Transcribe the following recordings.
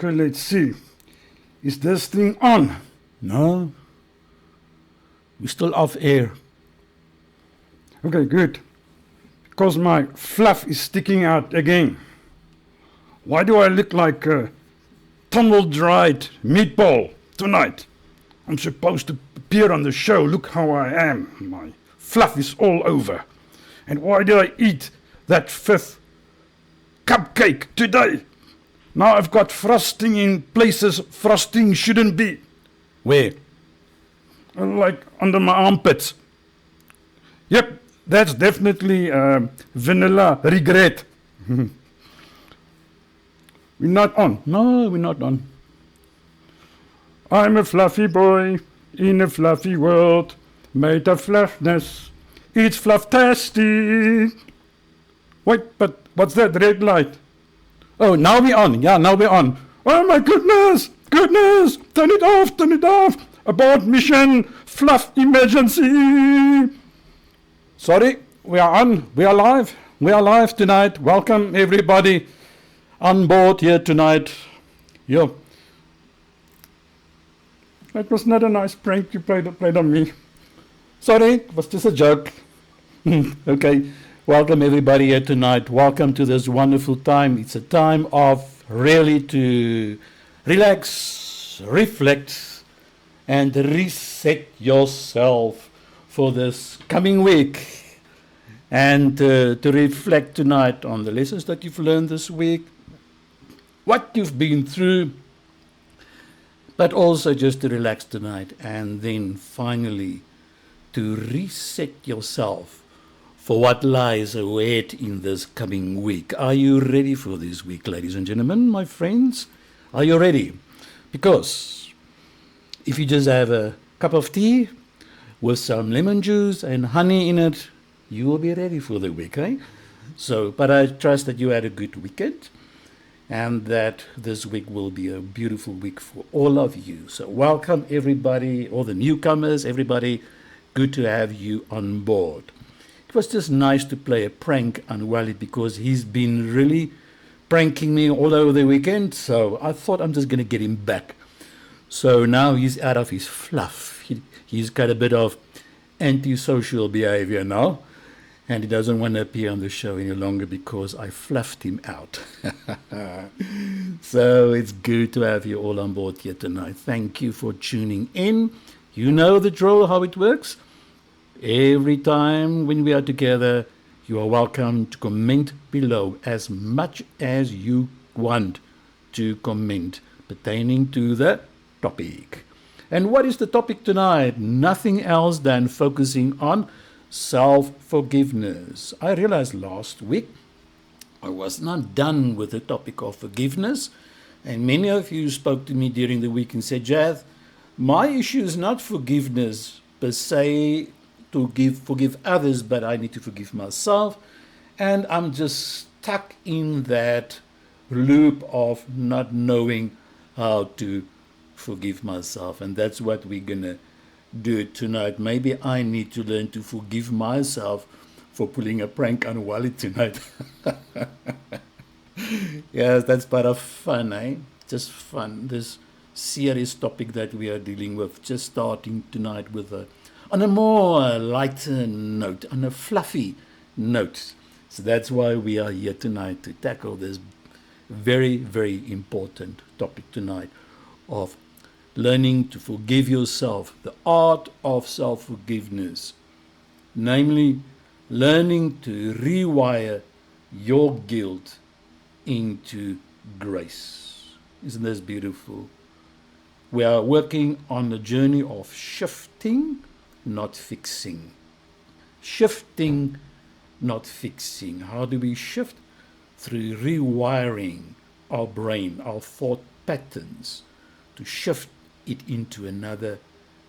Okay, let's see. Is this thing on? No, we're still off air. Okay, good. Because my fluff is sticking out again. Why do I look like a tumble-dried meatball tonight? I'm supposed to appear on the show. Look how I am. My fluff is all over. And why did I eat that 5th cupcake today? Now I've got frosting in places frosting shouldn't be. Where? Like under my armpits. Yep, that's definitely vanilla regret. We're not on. No, we're not on. I'm a fluffy boy in a fluffy world, made of fluffness. It's fluff-tastic. Wait, but what's that red light? Oh, now we're on. Yeah, now we're on. Oh my goodness! Goodness! Turn it off! Turn it off! Abort mission! Fluff emergency! Sorry, we are on. We are live. We are live tonight. Welcome everybody on board here tonight. Yo. That was not a nice prank you played on me. Sorry, it was just a joke. Okay, welcome everybody here tonight. Welcome to this wonderful time. It's a time of really to relax, reflect, and reset yourself for this coming week. And to reflect tonight on the lessons that you've learned this week, what you've been through, but also just to relax tonight, and then finally to reset yourself for what lies ahead in this coming week. Are you ready for this week, ladies and gentlemen, my friends? Are you ready? Because if you just have a cup of tea with some lemon juice and honey in it, you will be ready for the week, eh? So, but I trust that you had a good weekend, and that this week will be a beautiful week for all of you. So welcome everybody, all the newcomers, everybody. Good to have you on board. It was just nice to play a prank on Wally because he's been really pranking me all over the weekend. So I thought I'm just going to get him back. So now he's out of his fluff. He's got a bit of antisocial behavior now. And he doesn't want to appear on the show any longer because I fluffed him out. So it's good to have you all on board here tonight. Thank you for tuning in. You know the drill, how it works. Every time when we are together, you are welcome to comment below as much as you want to comment pertaining to the topic. And what is the topic tonight? Nothing else than focusing on self-forgiveness. I realized last week I was not done with the topic of forgiveness, and many of you spoke to me during the week and said, Jath, my issue is not forgiveness per se, to forgive others, but I need to forgive myself, and I'm just stuck in that loop of not knowing how to forgive myself, and that's what we're gonna do tonight. Maybe I need to learn to forgive myself for pulling a prank on Wally tonight. Yes, that's part of fun, eh? Just fun. This serious topic that we are dealing with, just starting tonight with on a more lighter note, on a fluffy note. So that's why we are here tonight, to tackle this very, very important topic tonight of learning to forgive yourself, the art of self-forgiveness, namely learning to rewire your guilt into grace. Isn't this beautiful? We are working on the journey of shifting, not fixing. Shifting, not fixing. How do we shift? Through rewiring our brain, our thought patterns, to shift it into another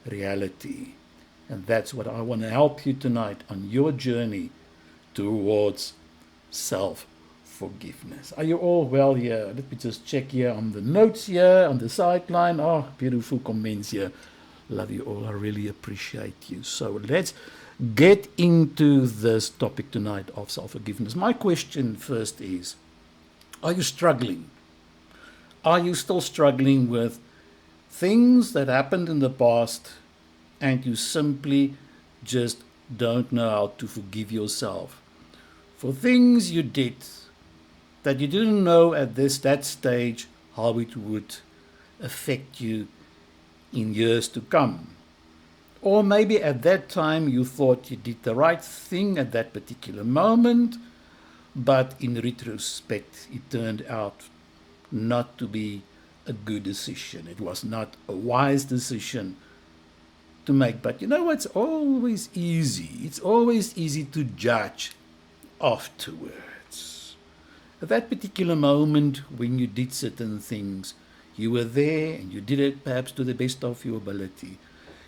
reality. And that's what I want to help you tonight on your journey towards self-forgiveness. Are you all well here? Let me just check here on the notes here, on the sideline. Oh, beautiful comments here. Love you all. I really appreciate you. So let's get into this topic tonight of self-forgiveness. My question first is, are you struggling? Are you still struggling with things that happened in the past and you simply just don't know how to forgive yourself for things you did that you didn't know at that stage how it would affect you in years to come? Or maybe at that time you thought you did the right thing at that particular moment, but in retrospect it turned out not to be a good decision. It was not a wise decision to make. But you know what's always easy? It's always easy to judge afterwards. At that particular moment when you did certain things, you were there and you did it perhaps to the best of your ability.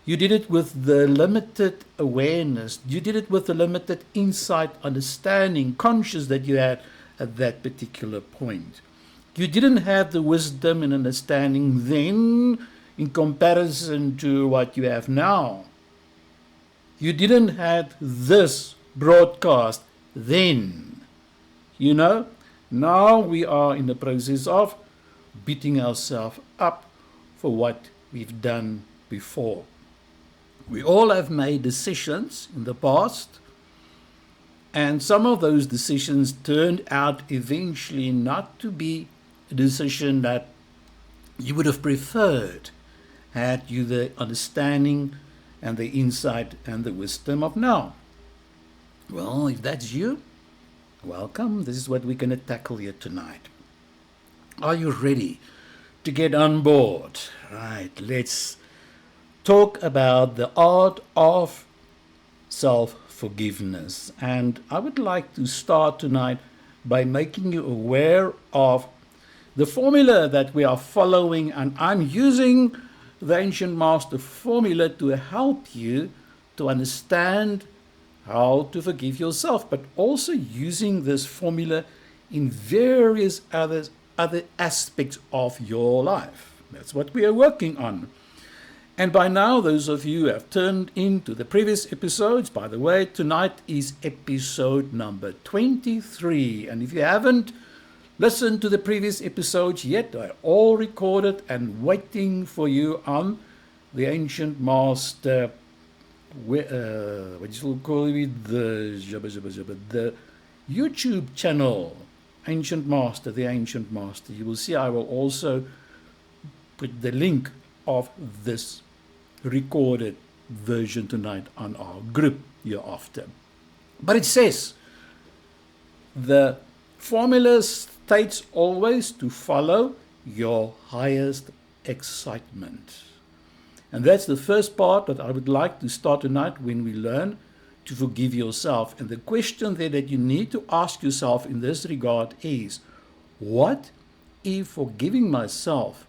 You did it with the limited awareness. You did it with the limited insight, understanding, conscious that you had at that particular point. You didn't have the wisdom and understanding then in comparison to what you have now. You didn't have this broadcast then. You know, now we are in the process of beating ourselves up for what we've done before. We all have made decisions in the past, and some of those decisions turned out eventually not to be a decision that you would have preferred had you the understanding and the insight and the wisdom of now. Well, if that's you, welcome. This is what we're going to tackle here tonight. Are you ready to get on board? Right, let's talk about the art of self-forgiveness. And I would like to start tonight by making you aware of the formula that we are following, and I'm using the Ancient Master formula to help you to understand how to forgive yourself, but also using this formula in various other aspects of your life. That's what we are working on. And by now, those of you who have turned into the previous episodes, by the way, tonight is episode number 23. And if you haven't listened to the previous episodes yet, they're all recorded and waiting for you on the Ancient Master, what you call it, the YouTube channel, Ancient Master, the Ancient Master. You will see I will also put the link of this recorded version tonight on our group hereafter. But it says the formula states always to follow your highest excitement. And that's the first part that I would like to start tonight when we learn to forgive yourself. And the question there that you need to ask yourself in this regard is, what if forgiving myself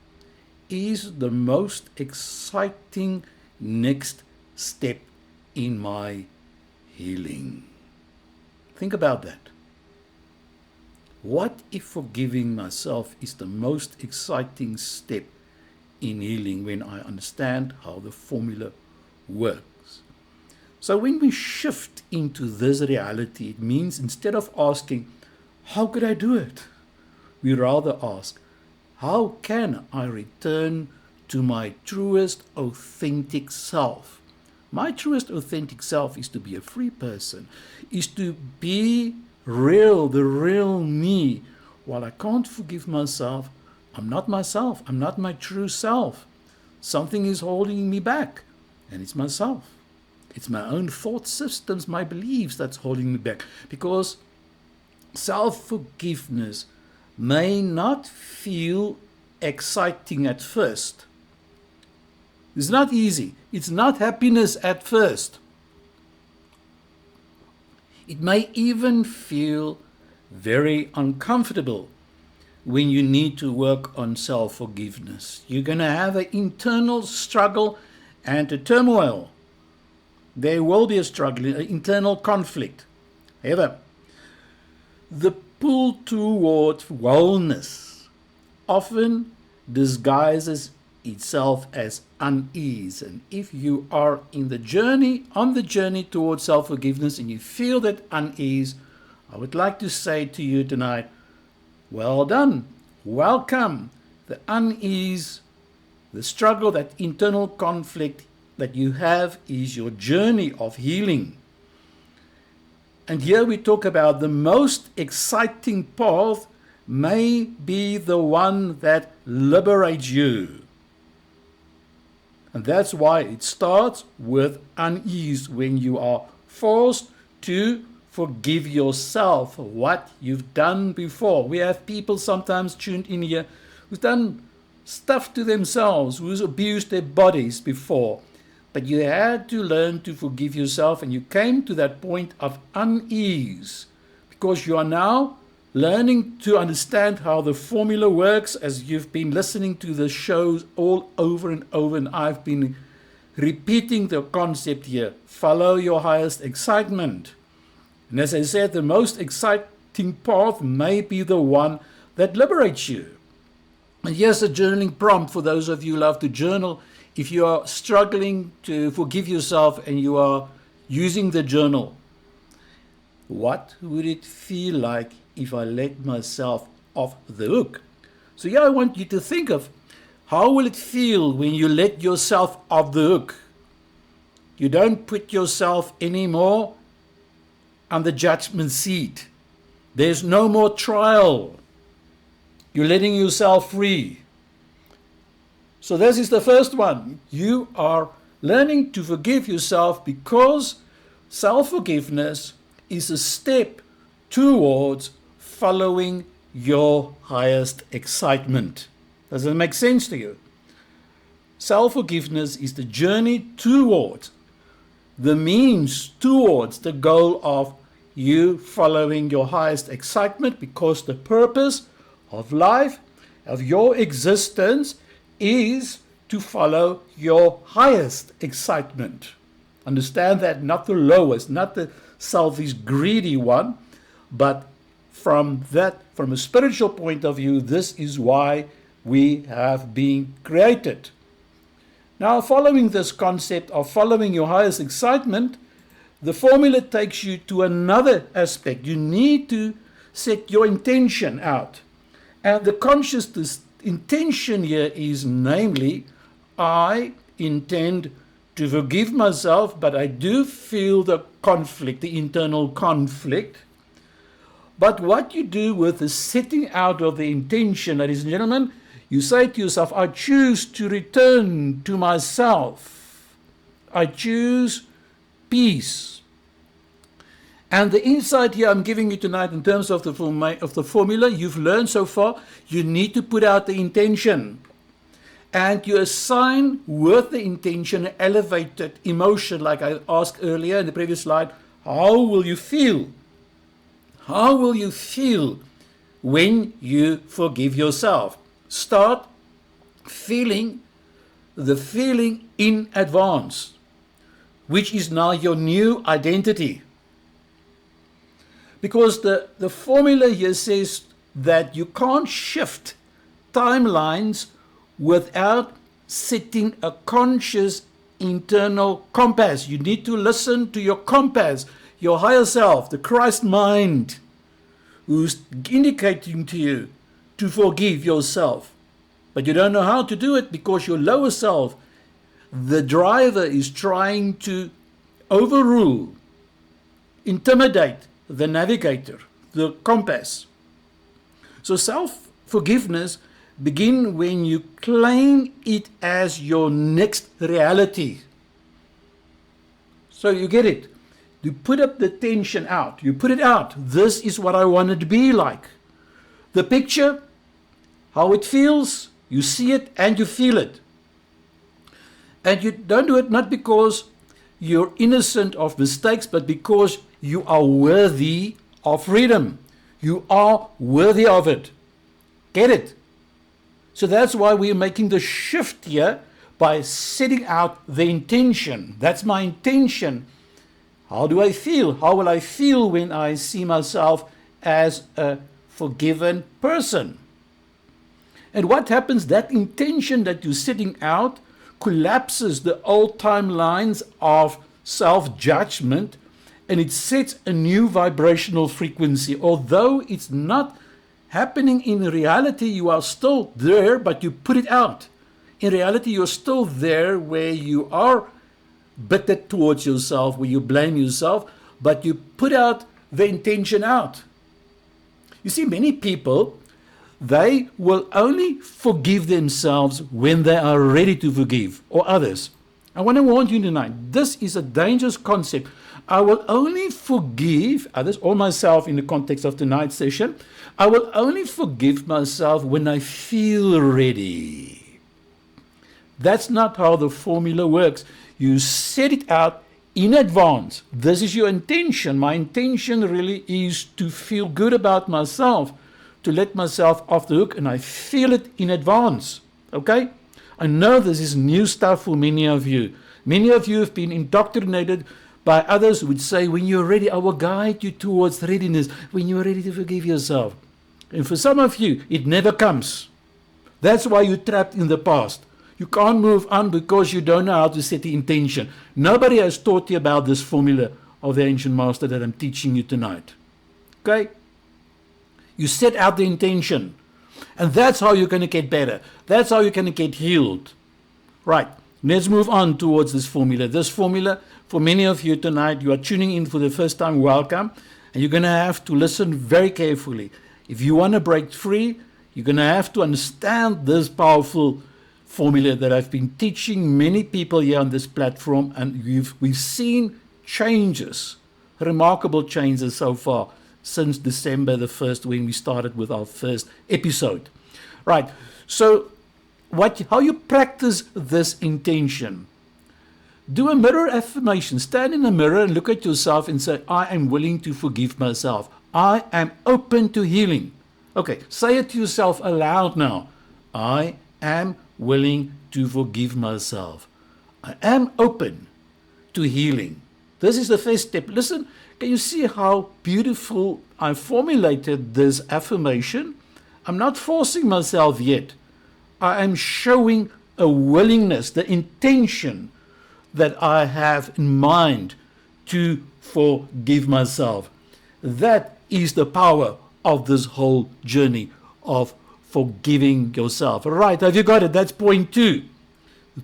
is the most exciting next step in my healing? Think about that. What if forgiving myself is the most exciting step in healing when I understand how the formula works? So when we shift into this reality, it means instead of asking, how could I do it? We rather ask, how can I return to my truest, authentic self? My truest, authentic self is to be a free person, is to be real, the real me. While I can't forgive myself, I'm not myself. I'm not my true self. Something is holding me back, and it's myself. It's my own thought systems, my beliefs that's holding me back. Because self-forgiveness may not feel exciting at first. It's not easy. It's not happiness at first. It may even feel very uncomfortable when you need to work on self-forgiveness. You're going to have an internal struggle and a turmoil. There will be a struggle, an internal conflict. However, the pull towards wellness often disguises itself as unease. And if you are on the journey towards self-forgiveness and you feel that unease, I would like to say to you tonight, well done, welcome. the unease, the struggle, that internal conflict that you have is your journey of healing. And here we talk about the most exciting path may be the one that liberates you. And that's why it starts with unease, when you are forced to forgive yourself what you've done before. We have people sometimes tuned in here who've done stuff to themselves, who's abused their bodies before. But you had to learn to forgive yourself, and you came to that point of unease because you are now learning to understand how the formula works, as you've been listening to the shows all over and over, and I've been repeating the concept here. Follow your highest excitement. And as I said, the most exciting path may be the one that liberates you. And here's a journaling prompt for those of you who love to journal. If you are struggling to forgive yourself and you are using the journal, what would it feel like if I let myself off the hook? So yeah, I want you to think of, how will it feel when you let yourself off the hook? You don't put yourself anymore on the judgment seat. There's no more trial. You're letting yourself free. So this is the first one. You are learning to forgive yourself, because self-forgiveness is a step towards following your highest excitement. Does it make sense to you? Self-forgiveness is the journey towards, the means towards the goal of you following your highest excitement, because the purpose of life, of your existence, is to follow your highest excitement. Understand that, not the lowest, not the selfish, greedy one, but from a spiritual point of view, this is why we have been created. Now, following this concept of following your highest excitement, the formula takes you to another aspect. You need to set your intention out. And the conscious intention here is, namely, I intend to forgive myself, but I do feel the conflict, the internal conflict. But what you do with the setting out of the intention, ladies and gentlemen, you say to yourself, I choose to return to myself. I choose peace. And the insight here I'm giving you tonight in terms of the formula you've learned so far, you need to put out the intention. And you assign with the intention an elevated emotion, like I asked earlier in the previous slide. How will you feel? How will you feel when you forgive yourself? Start feeling the feeling in advance, which is now your new identity. Because the formula here says that you can't shift timelines without setting a conscious internal compass. You need to listen to your compass, your higher self, the Christ mind, who's indicating to you to forgive yourself. But you don't know how to do it because your lower self, the driver, is trying to overrule, intimidate the navigator, the compass. So self-forgiveness begins when you claim it as your next reality. So you get it. You put up the tension out. You put it out. This is what I want it to be like. The picture, how it feels, you see it and you feel it. And you don't do it not because you're innocent of mistakes, but because you are worthy of freedom. You are worthy of it. Get it? So that's why we're making the shift here by setting out the intention. That's my intention. How do I feel? How will I feel when I see myself as a forgiven person? And what happens? That intention that you're setting out collapses the old timelines of self-judgment, and it sets a new vibrational frequency. Although it's not happening in reality, you are still there, but you put it out. In reality, you're still there where you are bitter towards yourself, where you blame yourself, but you put out the intention out. You see, many people, they will only forgive themselves when they are ready to forgive, or others. I want to warn you tonight, this is a dangerous concept. I will only forgive others or myself in the context of tonight's session. I will only forgive myself when I feel ready. That's not how the formula works. You set it out in advance. This is your intention. My intention really is to feel good about myself, to let myself off the hook, and I feel it in advance. Okay? I know this is new stuff for many of you. Many of you have been indoctrinated by others who would say, when you're ready, I will guide you towards readiness, when you're ready to forgive yourself. And for some of you, it never comes. That's why you're trapped in the past. You can't move on because you don't know how to set the intention. Nobody has taught you about this formula of the ancient master that I'm teaching you tonight. Okay? You set out the intention. And that's how you're going to get better. That's how you're going to get healed. Right. Let's move on towards this formula. This formula, for many of you tonight, you are tuning in for the first time, welcome. And you're going to have to listen very carefully. If you want to break free, you're going to have to understand this powerful formula that I've been teaching many people here on this platform, and we've seen changes, remarkable changes so far since December the 1st when we started with our first episode. Right, so how you practice this intention. Do a mirror affirmation. Stand in a mirror and look at yourself and say, I am willing to forgive myself. I am open to healing. Okay, say it to yourself aloud now. I am willing to forgive myself. I am open to healing. This is the first step. Listen, can you see how beautiful I formulated this affirmation? I'm not forcing myself yet. I am showing a willingness, the intention that I have in mind to forgive myself. That is the power of this whole journey of forgiving yourself. All right, have you got it? That's point 2.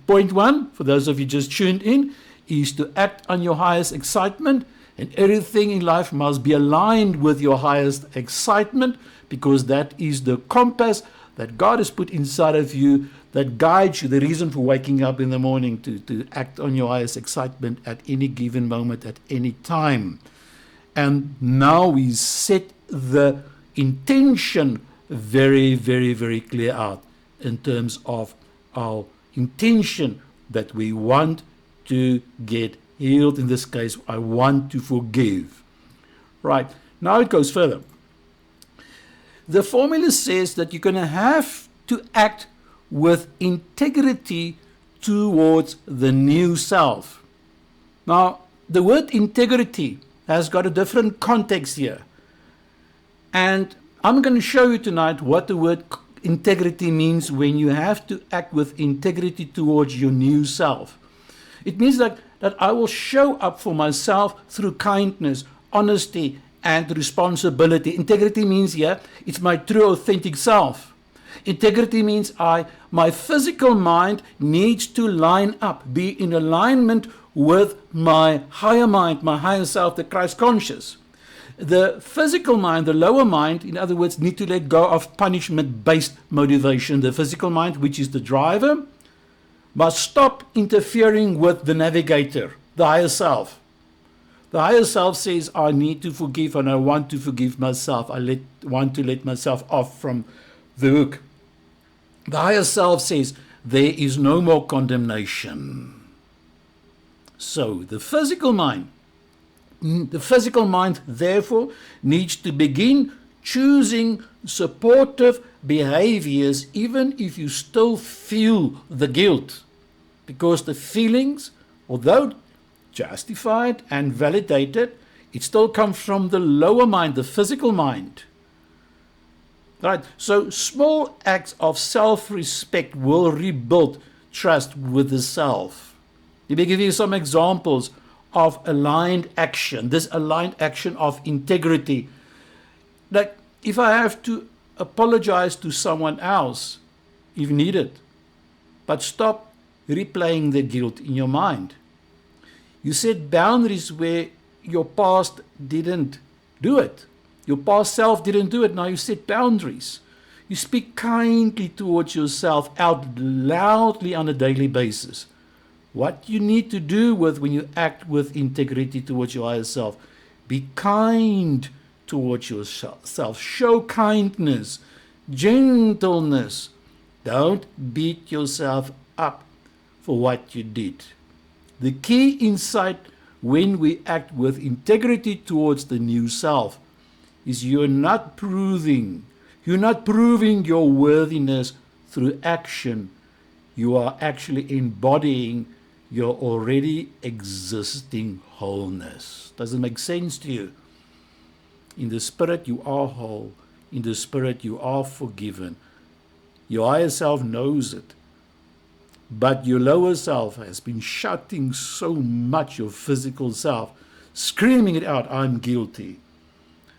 Point 1, for those of you just tuned in, is to act on your highest excitement, and everything in life must be aligned with your highest excitement, because that is the compass that God has put inside of you that guides you, the reason for waking up in the morning, to act on your highest excitement at any given moment, at any time. And now we set the intention very, very, very clear out in terms of our intention that we want to get healed. In this case, I want to forgive. Right, now it goes further. The formula says that you're going to have to act with integrity towards the new self. Now, the word integrity has got a different context here. And I'm going to show you tonight what the word integrity means when you have to act with integrity towards your new self. It means that I will show up for myself through kindness, honesty, and responsibility. Integrity means here, it's my true authentic self. Integrity means my physical mind needs to line up, be in alignment with my higher mind, my higher self, the Christ conscious. The physical mind, the lower mind, in other words, need to let go of punishment-based motivation. The physical mind, which is the driver, must stop interfering with the navigator, the higher self. The higher self says, I need to forgive and I want to forgive myself. I want to let myself off from the hook. The higher self says, there is no more condemnation. So the physical mind, therefore, needs to begin choosing supportive behaviors even if you still feel the guilt. Because the feelings, although justified and validated, it still comes from the lower mind, the physical mind. Right? So small acts of self-respect will rebuild trust with the self. Let me give you some examples of aligned action, this aligned action of integrity. Like if I have to apologize to someone else if needed, but stop replaying the guilt in your mind. You set boundaries where your past didn't do it. Your past self didn't do it. Now you set boundaries. You speak kindly towards yourself out loudly on a daily basis. What you need to do when you act with integrity towards your higher self, be kind towards yourself. Show kindness, gentleness. Don't beat yourself up for what you did. The key insight when we act with integrity towards the new self is you're not proving your worthiness through action. You are actually embodying your already existing wholeness. Does it make sense to you? In the spirit, you are whole. In the spirit, you are forgiven. Your higher self knows it. But your lower self has been shouting so much, your physical self, screaming it out, I'm guilty.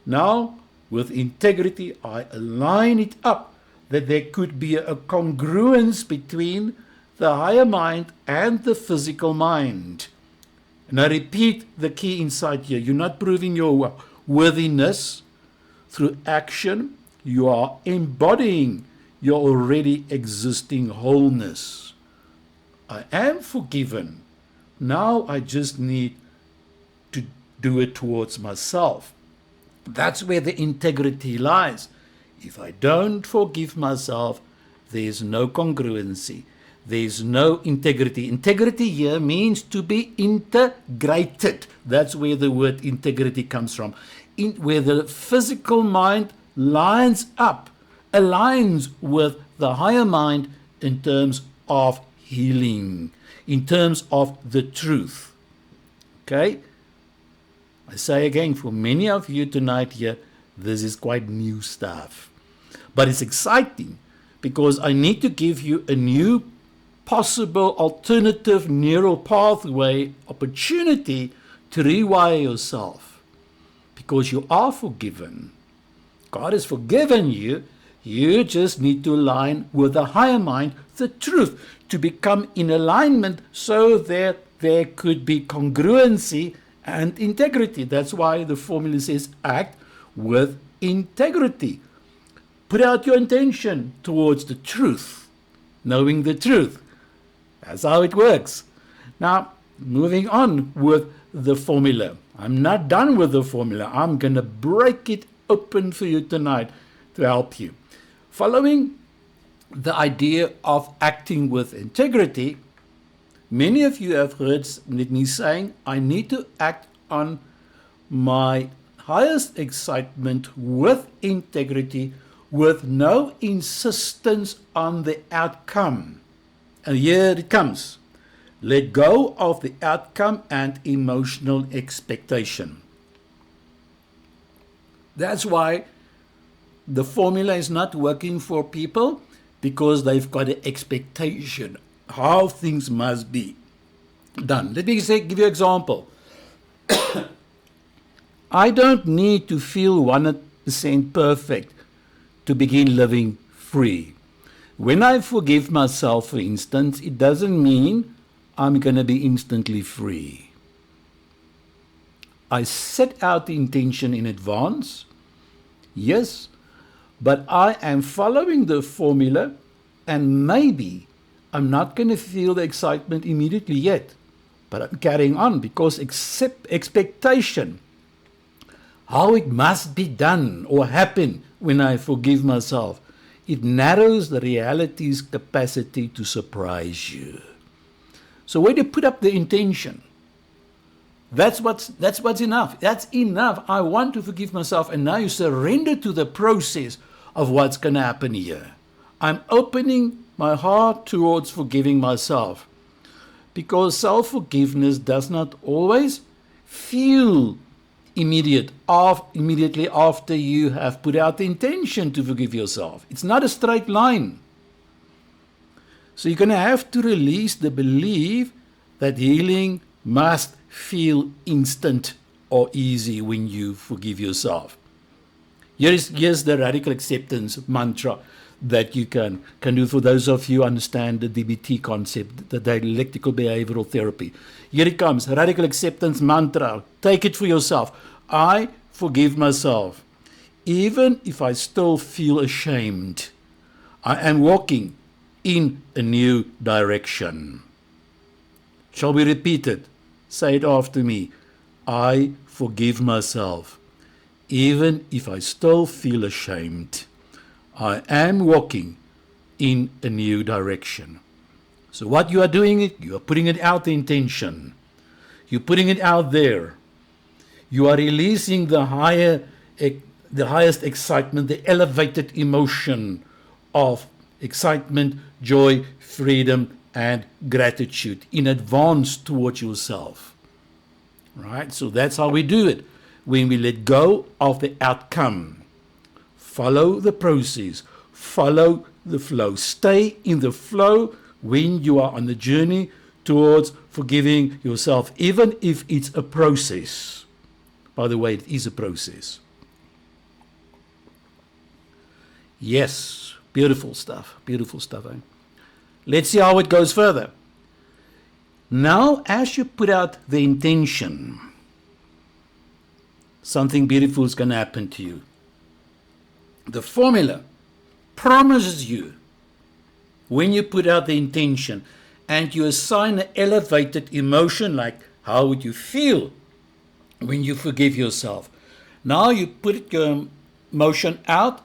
Now, with integrity, I align it up that there could be a congruence between the higher mind and the physical mind. And I repeat the key insight here. You're not proving your worthiness through action. You are embodying your already existing wholeness. I am forgiven. Now I just need to do it towards myself. That's where the integrity lies. If I don't forgive myself, there's no congruency. There's no integrity. Integrity here means to be integrated. That's where the word integrity comes from. Where the physical mind aligns with the higher mind in terms of healing, in terms of the truth. Okay? I say again, for many of you tonight here, this is quite new stuff. But it's exciting because I need to give you a new possible alternative neural pathway opportunity to rewire yourself, because you are forgiven. God has forgiven you. You just need to align with the higher mind, the truth, to become in alignment so that there could be congruency and integrity. That's why the formula says act with integrity. Put out your intention towards the truth, knowing the truth. That's how it works. Now, moving on with the formula. I'm not done with the formula. I'm going to break it open for you tonight to help you. Following the idea of acting with integrity, many of you have heard me saying, I need to act on my highest excitement with integrity, with no insistence on the outcome. And here it comes. Let go of the outcome and emotional expectation. That's why the formula is not working for people, because they've got an expectation how things must be done. Let me give you an example. I don't need to feel 100% perfect to begin living free. When I forgive myself, for instance, it doesn't mean I'm going to be instantly free. I set out the intention in advance, yes, but I am following the formula, and maybe I'm not going to feel the excitement immediately yet, but I'm carrying on because expectation, how it must be done or happen when I forgive myself, it narrows the reality's capacity to surprise you. So when you put up the intention, that's what's enough. That's enough. I want to forgive myself, and now you surrender to the process of what's going to happen here. I'm opening my heart towards forgiving myself, because self-forgiveness does not always feel immediately after you have put out the intention to forgive yourself. It's not a straight line. So you're going to have to release the belief that healing must feel instant or easy when you forgive yourself. Here's the radical acceptance mantra that you can do for those of you who understand the DBT concept, the dialectical behavioral therapy. Here it comes, radical acceptance mantra. Take it for yourself. I forgive myself, even if I still feel ashamed. I am walking in a new direction. Shall we repeat it? Say it after me. I forgive myself, even if I still feel ashamed. I am walking in a new direction. So what you are doing, you are putting it out, the intention. You're putting it out there. You are releasing the highest excitement, the elevated emotion of excitement, joy, freedom, and gratitude in advance towards yourself. Right? So that's how we do it. When we let go of the outcome, follow the process, follow the flow. Stay in the flow when you are on the journey towards forgiving yourself, even if it's a process. By the way, it is a process. Yes, beautiful stuff, eh? Let's see how it goes further. Now, as you put out the intention, something beautiful is going to happen to you. The formula promises you, when you put out the intention and you assign an elevated emotion, like how would you feel when you forgive yourself? Now you put your emotion out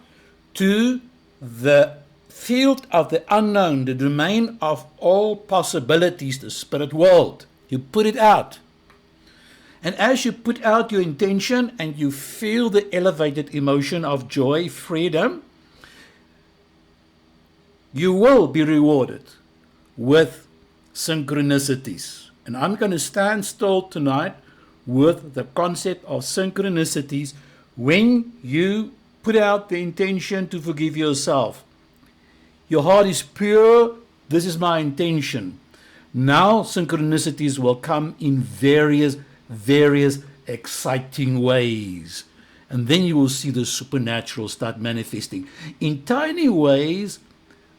to the field of the unknown, the domain of all possibilities, the spirit world. You put it out. And as you put out your intention and you feel the elevated emotion of joy, freedom, you will be rewarded with synchronicities. And I'm going to stand still tonight with the concept of synchronicities when you put out the intention to forgive yourself. Your heart is pure. This is my intention. Now synchronicities will come in various exciting ways. And then you will see the supernatural start manifesting in tiny ways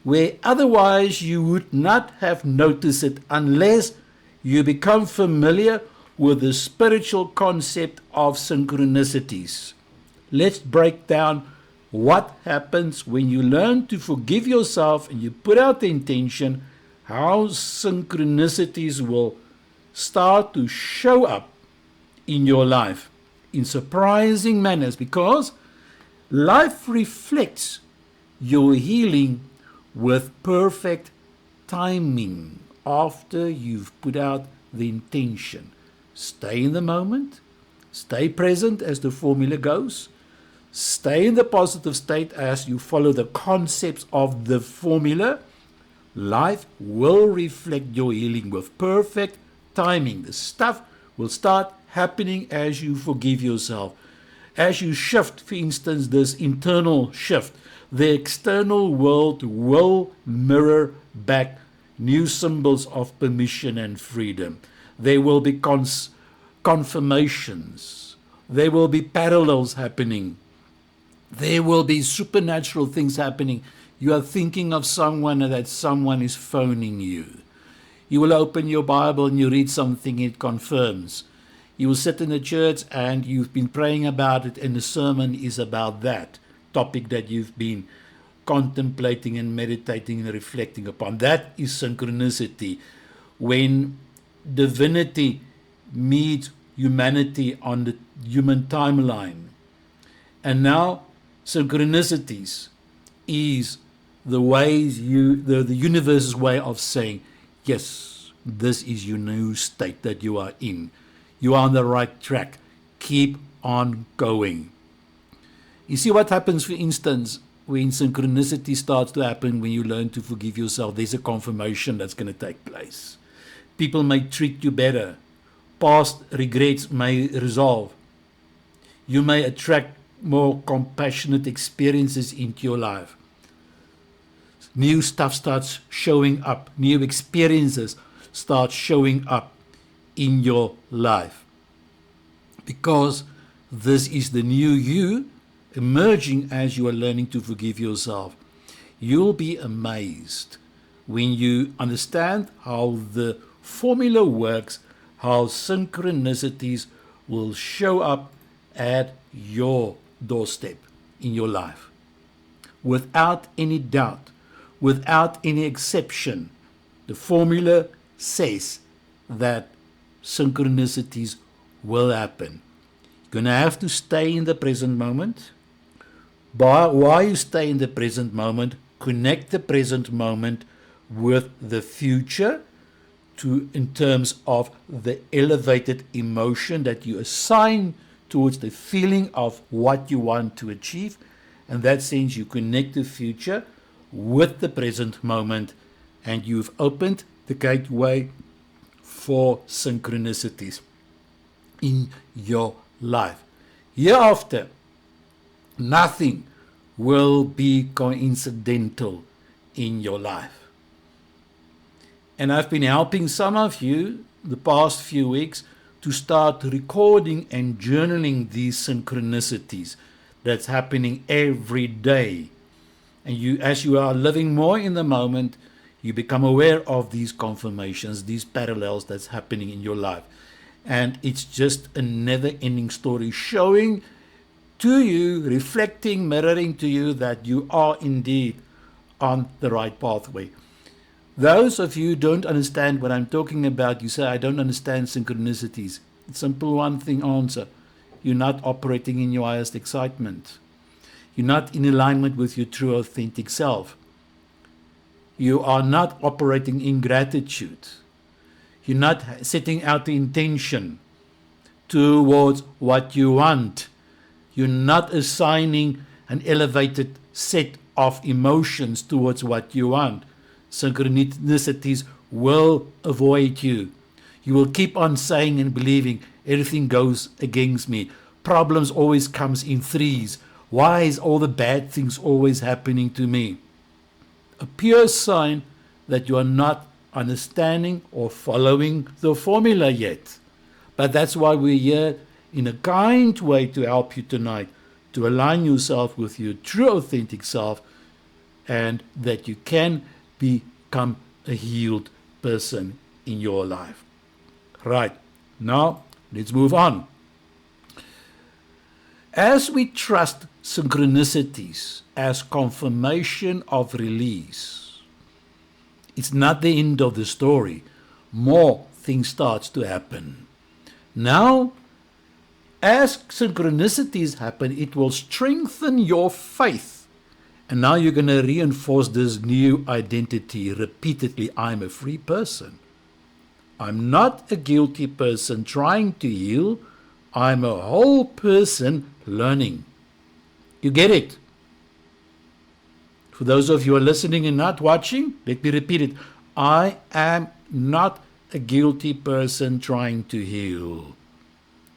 where otherwise you would not have noticed it unless you become familiar with the spiritual concept of synchronicities. Let's break down what happens when you learn to forgive yourself and you put out the intention, how synchronicities will start to show up in your life in surprising manners, because life reflects your healing with perfect timing after you've put out the intention. Stay in the moment, stay present as the formula goes, stay in the positive state as you follow the concepts of the formula. Life will reflect your healing with perfect timing. The stuff will start happening as you forgive yourself. As you shift, for instance, this internal shift, the external world will mirror back new symbols of permission and freedom. There will be confirmations. There will be parallels happening. There will be supernatural things happening. You are thinking of someone and that someone is phoning you. You will open your Bible and you read something, it confirms. You will sit in the church and you've been praying about it and the sermon is about that topic that you've been contemplating and meditating and reflecting upon. That is synchronicity. When divinity meets humanity on the human timeline. And now synchronicities is the ways the universe's way of saying, yes, this is your new state that you are in. You are on the right track. Keep on going. You see what happens, for instance, when synchronicity starts to happen, when you learn to forgive yourself, there's a confirmation that's going to take place. People may treat you better. Past regrets may resolve. You may attract more compassionate experiences into your life. New stuff starts showing up. New experiences start showing up in your life. Because this is the new you emerging as you are learning to forgive yourself. You'll be amazed when you understand how the formula works, how synchronicities will show up at your doorstep in your life. Without any doubt, without any exception, the formula says that synchronicities will happen. You're going to have to stay in the present moment. While you stay in the present moment, connect the present moment with the future in terms of the elevated emotion that you assign towards the feeling of what you want to achieve. In that sense, you connect the future with the present moment, and you've opened the gateway for synchronicities in your life. Hereafter, nothing will be coincidental in your life. And I've been helping some of you the past few weeks to start recording and journaling these synchronicities that's happening every day. And you, as you are living more in the moment, you become aware of these confirmations, these parallels that's happening in your life. And it's just a never-ending story showing to you, reflecting, mirroring to you that you are indeed on the right pathway. Those of you who don't understand what I'm talking about, you say, I don't understand synchronicities. Simple one thing answer. You're not operating in your highest excitement. You're not in alignment with your true authentic self. You are not operating in gratitude. You're not setting out the intention towards what you want. You're not assigning an elevated set of emotions towards what you want. Synchronicities will avoid you. You will keep on saying and believing everything goes against me. Problems always comes in threes. Why is all the bad things always happening to me? A pure sign that you are not understanding or following the formula yet. But that's why we're here in a kind way to help you tonight, to align yourself with your true authentic self, and that you can become a healed person in your life. Right, now let's move on. As we trust synchronicities as confirmation of release, it's not the end of the story. More things starts to happen. Now, as synchronicities happen, it will strengthen your faith. And now you're going to reinforce this new identity repeatedly. I'm a free person. I'm not a guilty person trying to heal. I'm a whole person learning. You get it? For those of you who are listening and not watching, let me repeat it. I am not a guilty person trying to heal.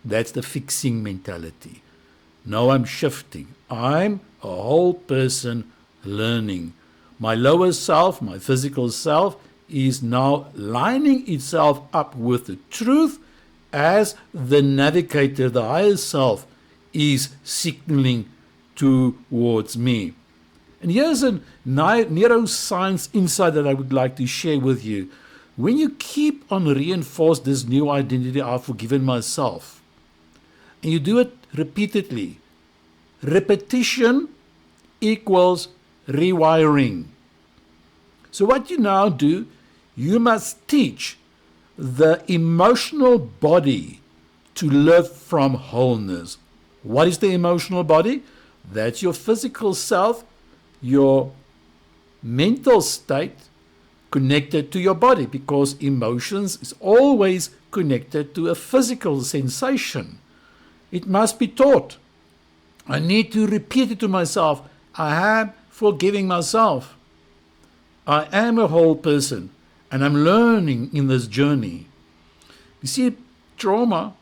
That's the fixing mentality. No, I'm shifting. I'm a whole person learning. My lower self, my physical self, is now lining itself up with the truth as the navigator, the higher self, is signaling towards me. And here's a neuroscience insight that I would like to share with you. When you keep on reinforce this new identity, I've forgiven myself, and you do it repeatedly, repetition equals rewiring. So what you now do, you must teach the emotional body to live from wholeness. What is the emotional body? That's your physical self, your mental state connected to your body, because emotions is always connected to a physical sensation. It must be taught. I need to repeat it to myself. I am forgiving myself. I am a whole person, and I'm learning in this journey. You see, trauma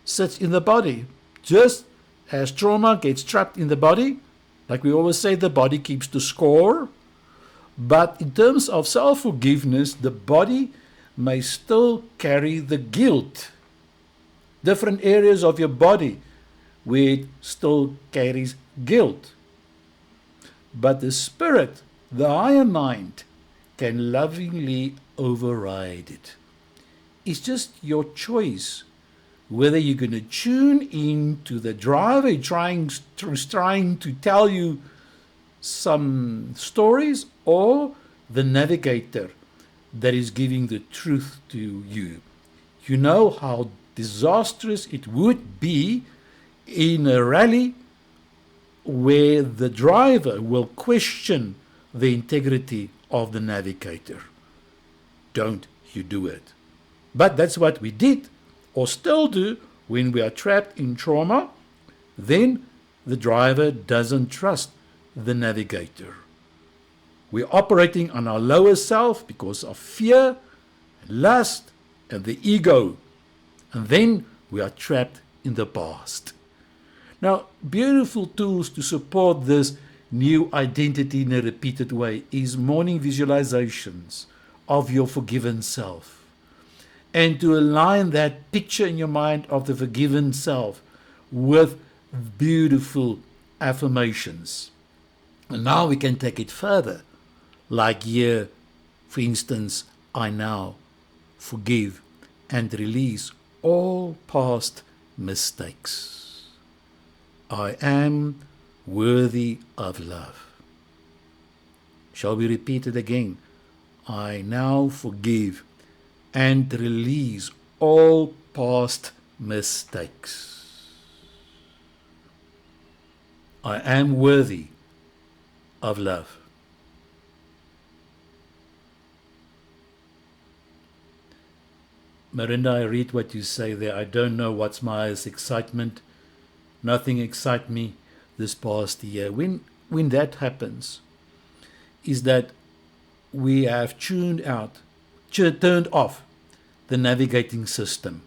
sits in the body. Just as trauma gets trapped in the body, like we always say, the body keeps the score. But in terms of self-forgiveness, the body may still carry the guilt. Different areas of your body where it still carries guilt. But the spirit, the higher mind, can lovingly override it. It's just your choice whether you're going to tune in to the driver trying to tell you some stories, or the navigator that is giving the truth to you. You know how disastrous it would be in a rally where the driver will question the integrity of the navigator. Don't you do it. But that's what we did, or still do, when we are trapped in trauma. Then the driver doesn't trust the navigator. We're operating on our lower self because of fear, lust, and the ego. And then we are trapped in the past. Now, beautiful tools to support this new identity in a repeated way is morning visualizations of your forgiven self. And to align that picture in your mind of the forgiven self with beautiful affirmations. And now we can take it further. Like here, for instance, I now forgive and release all past mistakes. I am worthy of love. Shall we repeat it again? I now forgive and release all past mistakes. I am worthy of love. Marinda, I read what you say there. I don't know what's my highest excitement. Nothing excites me this past year. When that happens, is that we have turned off the navigating system.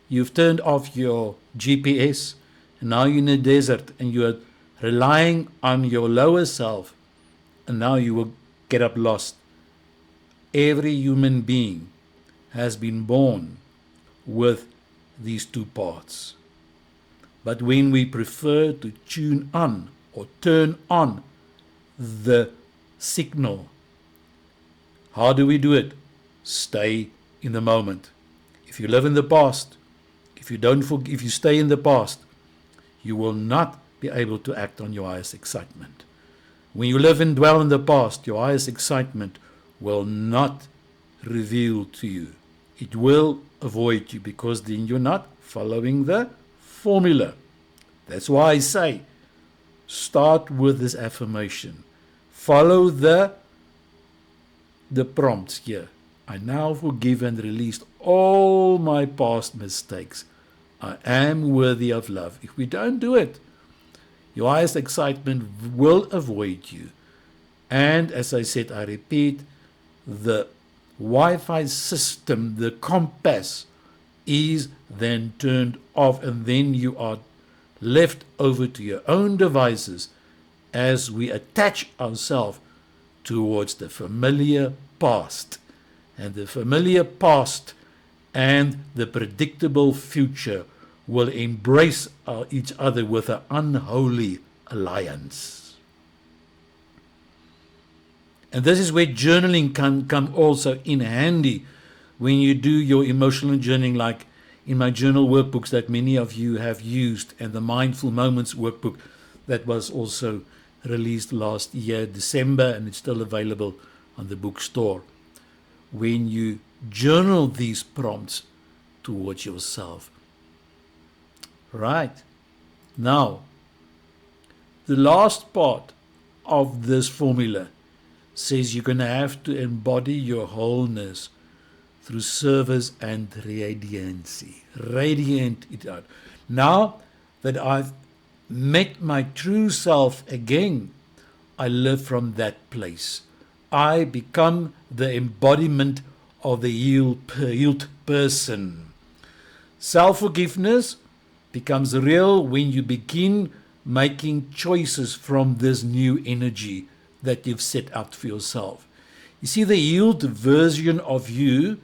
You've turned off your GPS, and now you're in a desert, and you're relying on your lower self, and now you will get up lost. Every human being has been born with these two parts. But when we prefer to tune on or turn on the signal, how do we do it? Stay in the moment. If you live in the past, if you stay in the past, you will not be able to act on your highest excitement. When you live and dwell in the past, your highest excitement will not reveal to you. It will avoid you, because then you're not following the formula. That's why I say, start with this affirmation. Follow the prompts here. I now forgive and release all my past mistakes. I am worthy of love. If we don't do it, your highest excitement will avoid you. And as I said, I repeat, the Wi-Fi system, the compass, is then turned off, and then you are left over to your own devices as we attach ourselves towards the familiar past. And the familiar past and the predictable future will embrace each other with an unholy alliance. And this is where journaling can come also in handy when you do your emotional journaling, like in my journal workbooks that many of you have used, and the Mindful Moments workbook that was also released last year, December, and it's still available on the bookstore. When you journal these prompts towards yourself. Right. Now, the last part of this formula says you're going to have to embody your wholeness through service and radiancy. Radiant it out. Now that I've met my true self again, I live from that place. I become the embodiment of the healed person. Self-forgiveness becomes real when you begin making choices from this new energy that you've set out for yourself. You see, the healed version of you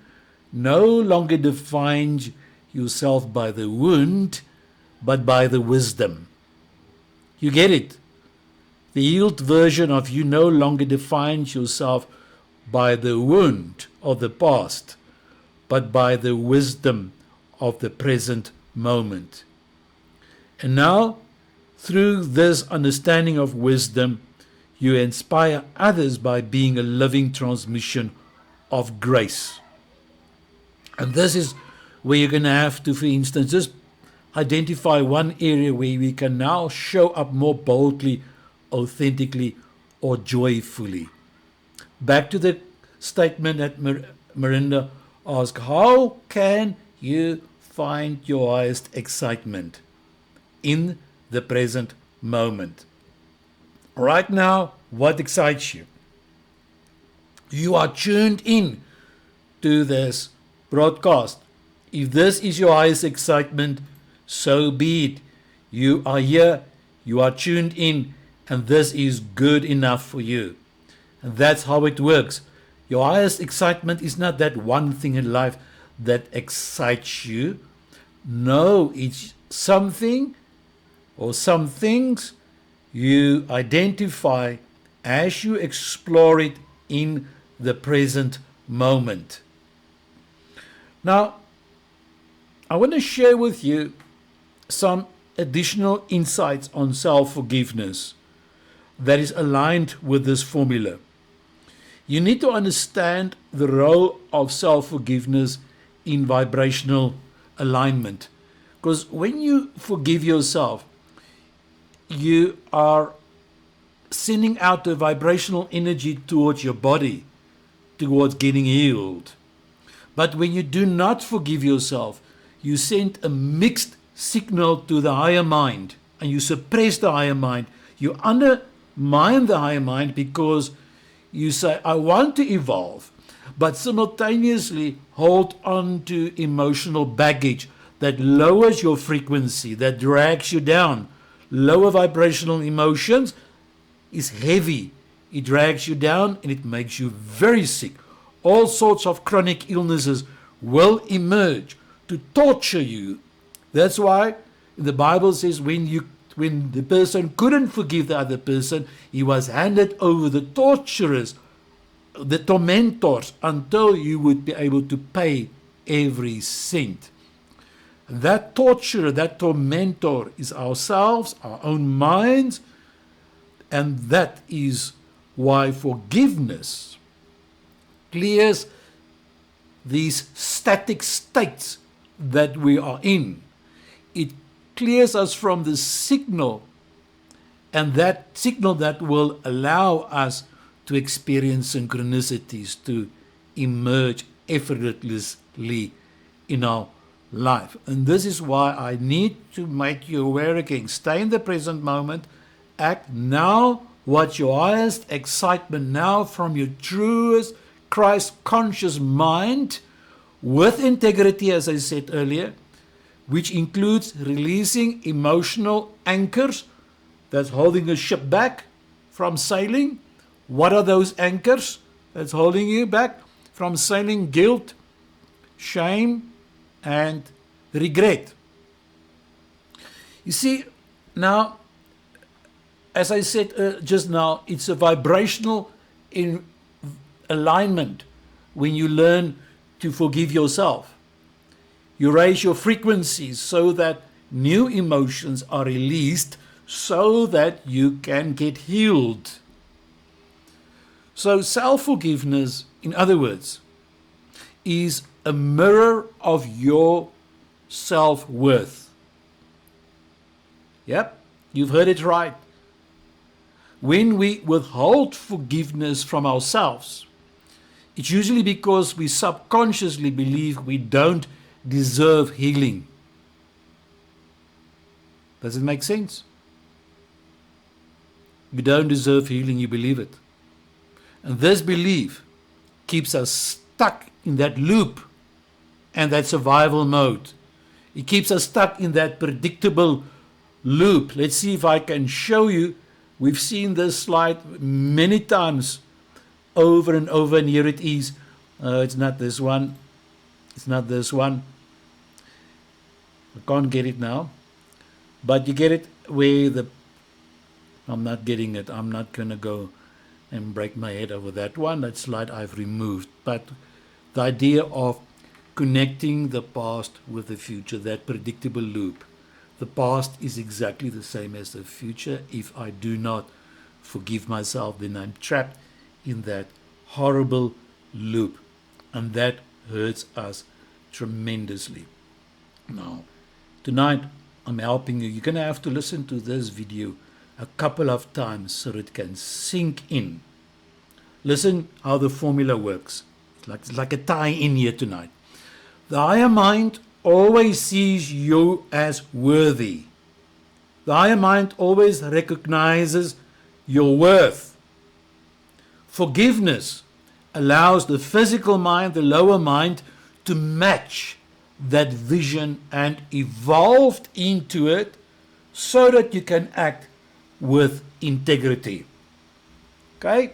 no longer defines yourself by the wound, but by the wisdom. You get it? The healed version of you no longer defines yourself by the wound of the past, but by the wisdom of the present moment. And now, through this understanding of wisdom, you inspire others by being a living transmission of grace. And this is where you're going to have to, for instance, just identify one area where we can now show up more boldly, authentically, or joyfully. Back to the statement that Miranda asked, how can you find your highest excitement in the present moment? Right now, what excites you? You are tuned in to this broadcast. If this is your highest excitement, so be it. You are here, you are tuned in, and this is good enough for you. And that's how it works. Your highest excitement is not that one thing in life that excites you. No, it's something or some things you identify as you explore it in the present moment. Now, I want to share with you some additional insights on self-forgiveness that is aligned with this formula. You need to understand the role of self-forgiveness in vibrational alignment. Because when you forgive yourself, you are sending out a vibrational energy towards your body, towards getting healed. But when you do not forgive yourself, you send a mixed signal to the higher mind, and you suppress the higher mind. You undermine the higher mind because you say, I want to evolve, but simultaneously hold on to emotional baggage that lowers your frequency, that drags you down. Lower vibrational emotions is heavy. It drags you down and it makes you very sick. All sorts of chronic illnesses will emerge to torture you. That's why the Bible says when the person couldn't forgive the other person, he was handed over the torturers, the tormentors, until you would be able to pay every cent. That torturer, that tormentor is ourselves, our own minds, and that is why forgiveness clears these static states that we are in. It clears us from the signal, and that signal that will allow us to experience synchronicities, to emerge effortlessly in our life. And this is why I need to make you aware again. Stay in the present moment. Act now. What's your highest excitement now from your truest Christ-conscious mind with integrity, as I said earlier, which includes releasing emotional anchors that's holding a ship back from sailing. What are those anchors that's holding you back from sailing? Guilt, shame, and regret. You see, now, as I said just now, it's a vibrational alignment when you learn to forgive yourself. You raise your frequencies so that new emotions are released so that you can get healed. So self-forgiveness, in other words, is a mirror of your self-worth. Yep, you've heard it right. When we withhold forgiveness from ourselves, it's usually because we subconsciously believe we don't deserve healing. Does it make sense? You don't deserve healing, you believe it. And this belief keeps us stuck in that loop and that survival mode. It keeps us stuck in that predictable loop. Let's see if I can show you. We've seen this slide many times over and over, and here it is. It's not this one. It's not this one. I can't get it now. But you get it, where the I'm not getting it. I'm not going to go and break my head over that one. That slide I've removed. But the idea of connecting the past with the future, that predictable loop. The past is exactly the same as the future. If I do not forgive myself, then I'm trapped in that horrible loop. And that hurts us tremendously. Now, tonight I'm helping you. You're going to have to listen to this video a couple of times so it can sink in. Listen how the formula works. It's like a tie-in here tonight. The higher mind always sees you as worthy. The higher mind always recognizes your worth. Forgiveness allows the physical mind, the lower mind, to match that vision and evolve into it so that you can act with integrity. Okay?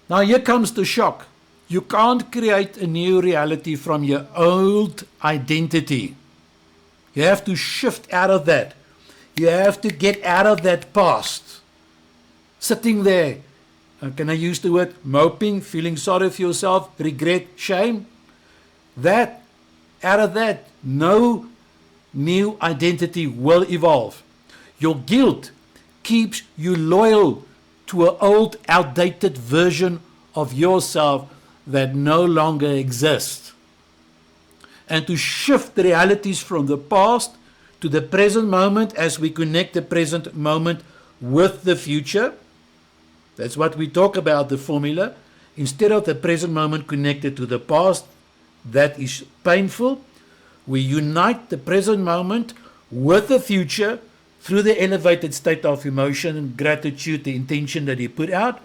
Now here comes the shock. You can't create a new reality from your old identity. You have to shift out of that. You have to get out of that past. Sitting there, can I use the word moping, feeling sorry for yourself, regret, shame? Out of that, no new identity will evolve. Your guilt keeps you loyal to an old, outdated version of yourself that no longer exists. And to shift the realities from the past to the present moment as we connect the present moment with the future. That's what we talk about, the formula. Instead of the present moment connected to the past, that is painful. We unite the present moment with the future through the elevated state of emotion and gratitude, the intention that he put out.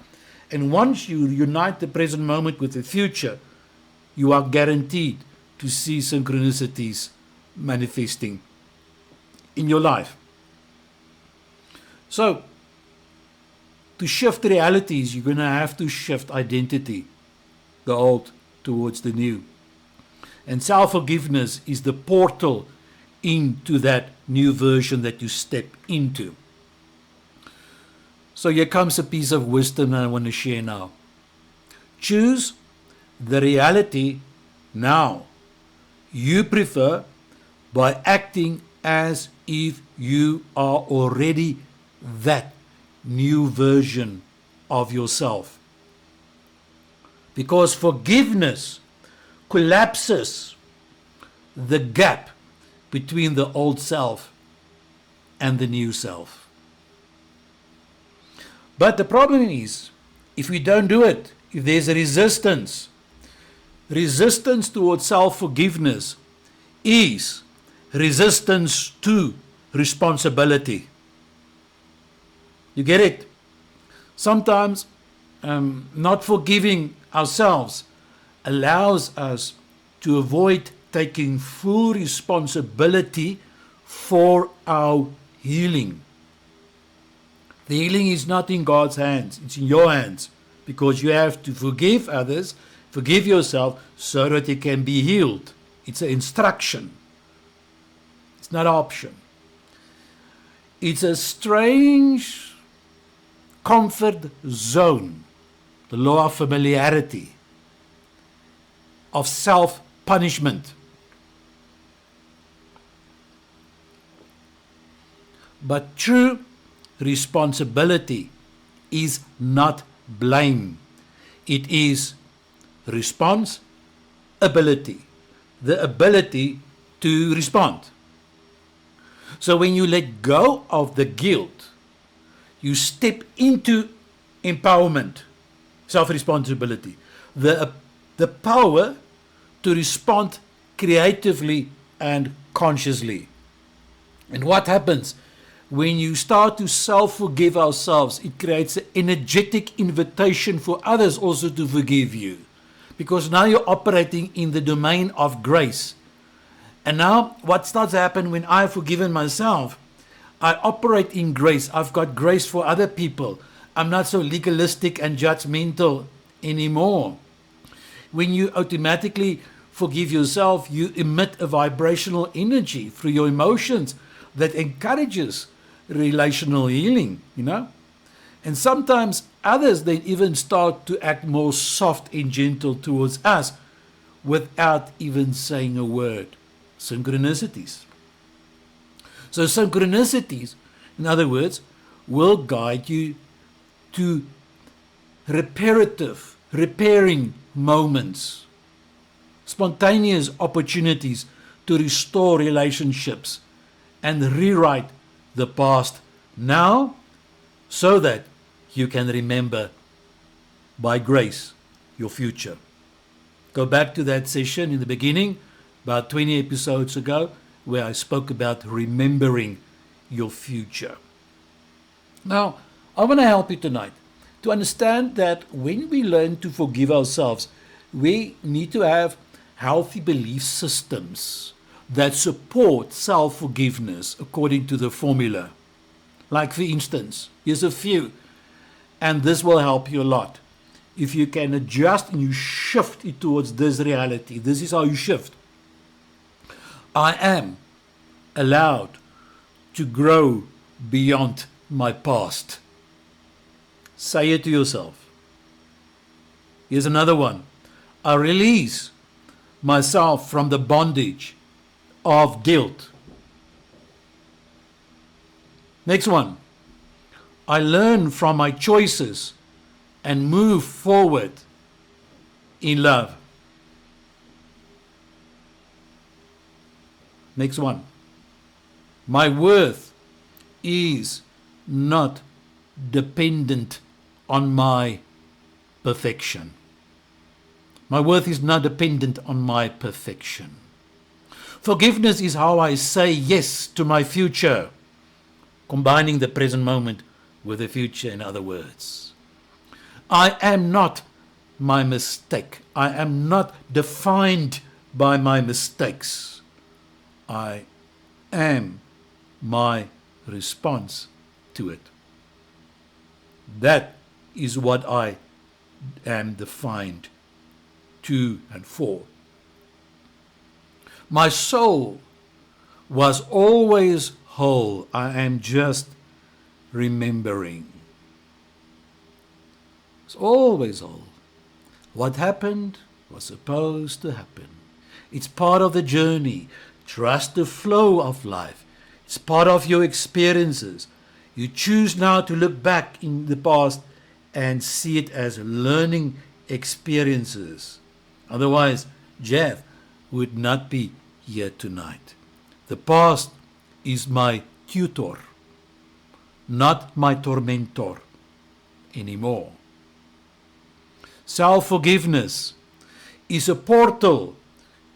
And once you unite the present moment with the future, you are guaranteed to see synchronicities manifesting in your life. So, to shift realities, you're going to have to shift identity, the old towards the new. And self-forgiveness is the portal into that new version that you step into. So here comes a piece of wisdom that I want to share now. Choose the reality now you prefer by acting as if you are already that new version of yourself. Because forgiveness collapses the gap between the old self and the new self. But the problem is, if we don't do it, if there's a resistance towards self-forgiveness is resistance to responsibility. You get it? Sometimes not forgiving ourselves allows us to avoid taking full responsibility for our healing. The healing is not in God's hands, it's in your hands, because you have to forgive others, forgive yourself, so that you can be healed. It's an instruction. It's not an option. It's a strange comfort zone, the law of familiarity, of self-punishment. But true responsibility is not blame. It is responsibility, the ability to respond. So when you let go of the guilt, you step into empowerment, self-responsibility, the power to respond creatively and consciously. And what happens when you start to self-forgive ourselves? It creates an energetic invitation for others also to forgive you, because now you're operating in the domain of grace. And now what starts to happen when I've forgiven myself, I operate in grace. I've got grace for other people. I'm not so legalistic and judgmental anymore. When you automatically forgive yourself, you emit a vibrational energy through your emotions that encourages relational healing, And sometimes others then even start to act more soft and gentle towards us without even saying a word. Synchronicities. So synchronicities, in other words, will guide you to repairing moments, spontaneous opportunities to restore relationships and rewrite the past now so that you can remember by grace your future. Go back to that session in the beginning, about 20 episodes ago, where I spoke about remembering your future. Now, I want to help you tonight to understand that when we learn to forgive ourselves, we need to have healthy belief systems that support self-forgiveness according to the formula. Like, for instance, here's a few, and this will help you a lot. If you can adjust and you shift it towards this reality, this is how you shift. I am allowed to grow beyond my past. Say it to yourself. Here's another one. I release myself from the bondage of guilt. Next one. I learn from my choices and move forward in love. Next one. My worth is not dependent on my perfection. My worth is not dependent on my perfection. Forgiveness is how I say yes to my future, combining the present moment with the future, in other words. I am not my mistake. I am not defined by my mistakes. I am my response to it. That is what I am defined to and for. My soul was always whole. I am just remembering. It's always whole. What happened was supposed to happen. It's part of the journey. Trust the flow of life. It's part of your experiences. You choose now to look back in the past and see it as learning experiences. Otherwise, Jeff would not be here tonight. The past is my tutor, not my tormentor anymore. Self-forgiveness is a portal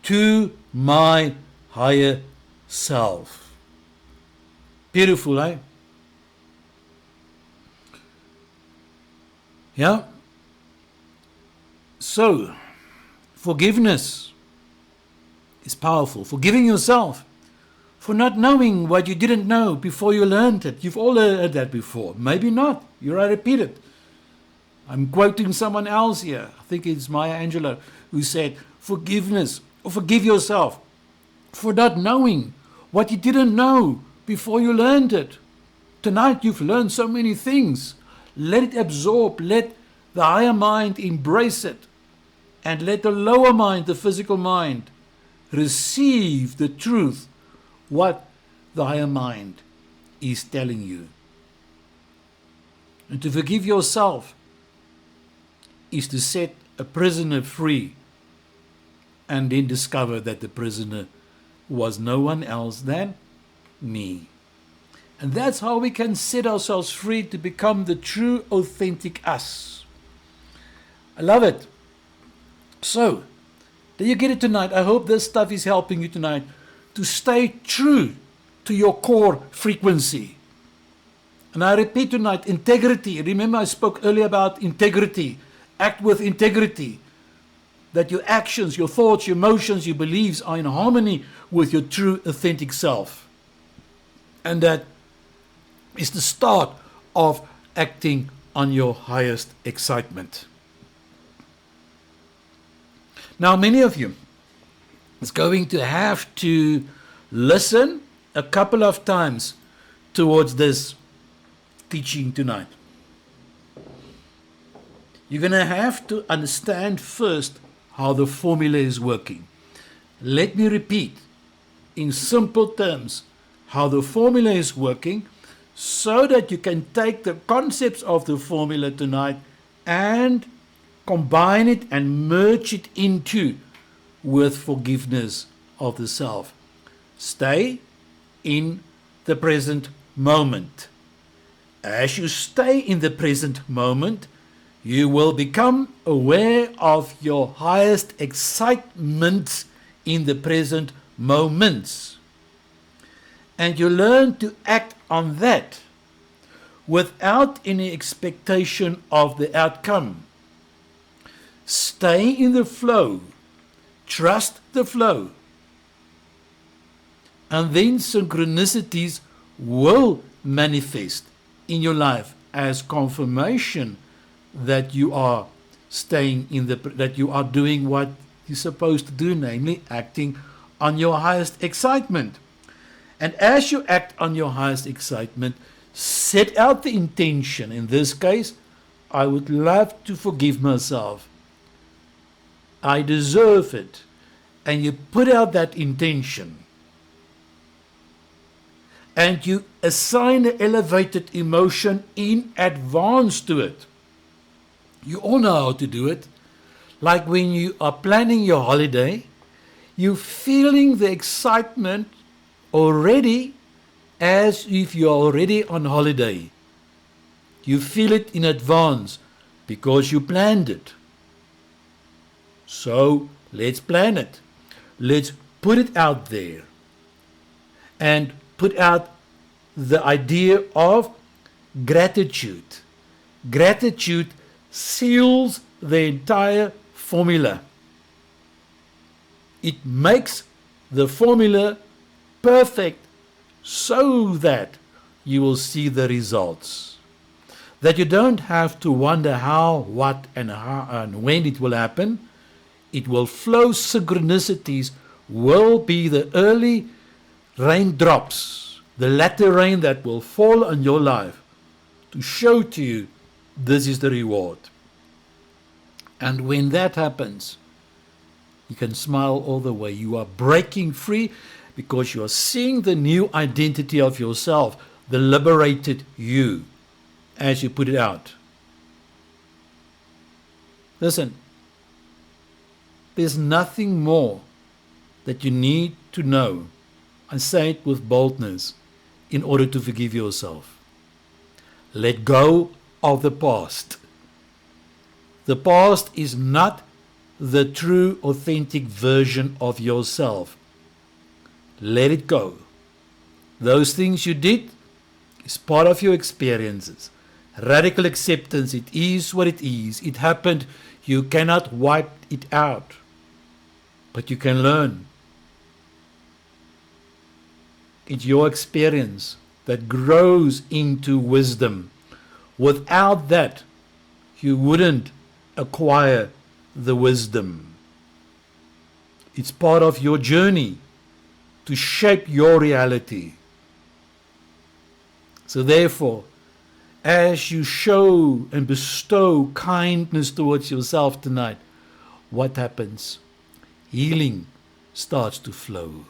to my higher self. Beautiful, eh? Yeah? So, forgiveness is powerful. Forgiving yourself for not knowing what you didn't know before you learned it. You've all heard that before. Maybe not. You're right, repeat it. I'm quoting someone else here. I think it's Maya Angelou who said, forgiveness, or forgive yourself for not knowing what you didn't know before you learned it. Tonight you've learned so many things. Let it absorb. Let the higher mind embrace it. And let the lower mind, the physical mind, receive the truth, what the higher mind is telling you. And to forgive yourself is to set a prisoner free and then discover that the prisoner was no one else than me. And that's how we can set ourselves free to become the true, authentic us. I love it. So, did you get it tonight? I hope this stuff is helping you tonight to stay true to your core frequency. And I repeat tonight, integrity. Remember I spoke earlier about integrity. Act with integrity. That your actions, your thoughts, your emotions, your beliefs are in harmony with your true, authentic self. And that is the start of acting on your highest excitement. Now, many of you is going to have to listen a couple of times towards this teaching tonight. You're going to have to understand first how the formula is working. Let me repeat in simple terms how the formula is working so that you can take the concepts of the formula tonight and combine it and merge it into with forgiveness of the self. Stay in the present moment. As you stay in the present moment, you will become aware of your highest excitement in the present moments. And you learn to act on that without any expectation of the outcome. Stay in the flow. Trust the flow. And then synchronicities will manifest in your life as confirmation that you are staying in that you are doing what you're supposed to do, namely acting on your highest excitement. And as you act on your highest excitement, set out the intention. In this case, I would love to forgive myself. I deserve it. And you put out that intention. And you assign an elevated emotion in advance to it. You all know how to do it. Like when you are planning your holiday, you're feeling the excitement already as if you're already on holiday. You feel it in advance because you planned it. So let's plan it. Let's put it out there. And put out the idea of gratitude. Gratitude seals the entire formula. It makes the formula perfect so that you will see the results. That you don't have to wonder how, what, and how and when it will happen. It will flow. Synchronicities will be the early raindrops, the latter rain that will fall on your life to show to you this is the reward. And when that happens, you can smile all the way. You are breaking free because you are seeing the new identity of yourself, the liberated you, as you put it out. Listen, there's nothing more that you need to know. I say it with boldness in order to forgive yourself. Let go of the past. The past is not the true, authentic version of yourself. Let it go. Those things you did is part of your experiences. Radical acceptance, it is what it is. It happened. You cannot wipe it out. But you can learn. It's your experience that grows into wisdom. Without that, you wouldn't acquire the wisdom. It's part of your journey to shape your reality. So therefore, as you show and bestow kindness towards yourself tonight, what happens? Healing starts to flow.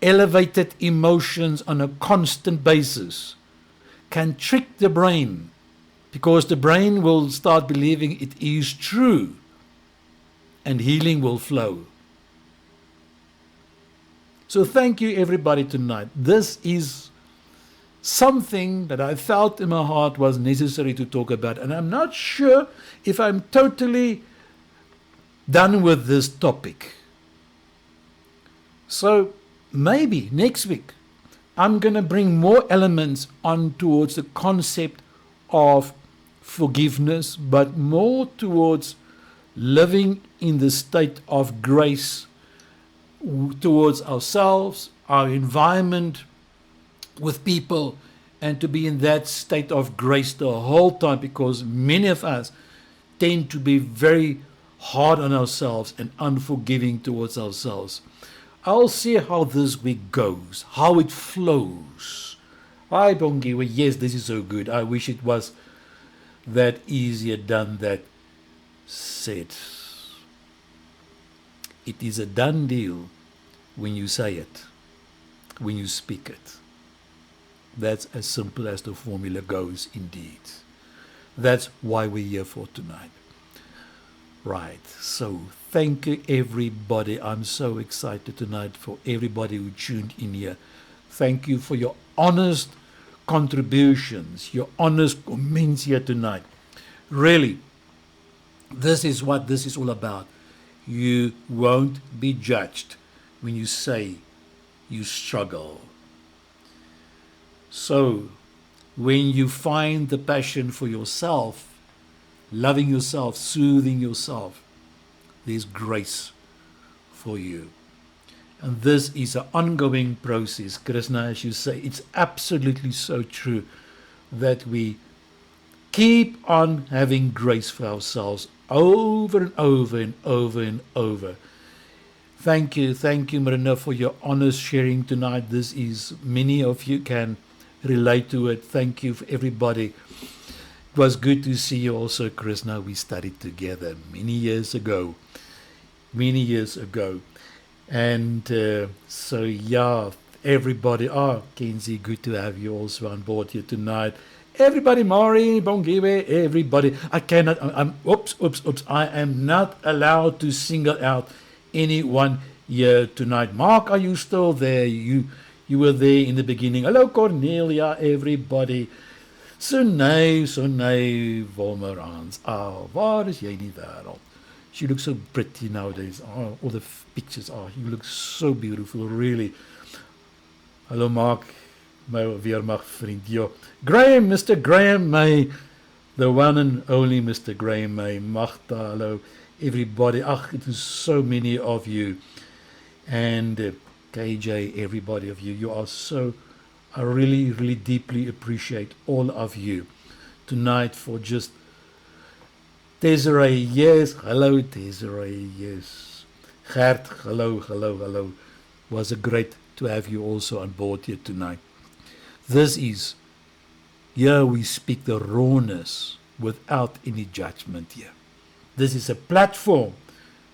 Elevated emotions on a constant basis can trick the brain, because the brain will start believing it is true, and healing will flow. So thank you everybody tonight. This is something that I felt in my heart was necessary to talk about, and I'm not sure if I'm totally done with this topic. So maybe next week I'm going to bring more elements on towards the concept of forgiveness, but more towards living in the state of grace towards ourselves, our environment, with people, and to be in that state of grace the whole time, because many of us tend to be very hard on ourselves and unforgiving towards ourselves. I'll see how this week goes, how it flows. Hi, Bongiwe. Yes, this is so good. I wish it was that easier done, that said. It is a done deal when you say it, when you speak it. That's as simple as the formula goes indeed. That's why we're here for tonight. Right, so thank you everybody. I'm so excited tonight for everybody who tuned in here. Thank you for your honest contributions, your honest comments here tonight. Really, this is what this is all about. You won't be judged when you say you struggle. So, when you find the passion for yourself, loving yourself, soothing yourself, there's grace for you. And this is an ongoing process, Krishna, as you say. It's absolutely so true that we keep on having grace for ourselves over and over and over and over. Thank you, Marina, for your honest sharing tonight. This is, many of you can relate to it. Thank you for everybody. It was good to see you also, Krishna. We studied together many years ago. And so, yeah, everybody. Kenzie, good to have you also on board here tonight. Everybody, Mari, Bongiwe, everybody. Oops. I am not allowed to single out anyone here tonight. Mark, are you still there? You were there in the beginning. Hello, Cornelia, everybody. Sonay, Wolmerans. Waar is jy in die wêreld? She looks so pretty nowadays. All the pictures. You look so beautiful, really. Hello, Mark, my weermag vriend. Graham, Mr. Graham May, the one and only Mr. Graham May. Magda, hello, everybody. It is so many of you. And KJ, everybody of you. You are so, I really, really deeply appreciate all of you tonight for just Desiree, yes. Hello, Desiree, yes. Gert, hello. Was a great to have you also on board here tonight. This is, here we speak the rawness without any judgment here. This is a platform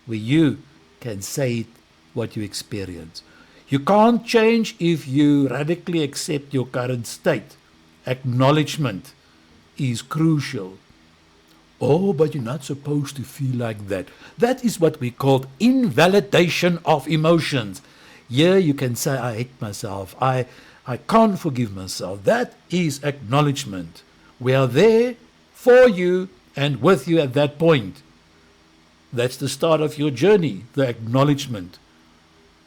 where you can say what you experience. You can't change if you radically accept your current state. Acknowledgement is crucial. But you're not supposed to feel like that. That is what we call invalidation of emotions. Here you can say, I hate myself. I can't forgive myself. That is acknowledgement. We are there for you and with you at that point. That's the start of your journey, the acknowledgement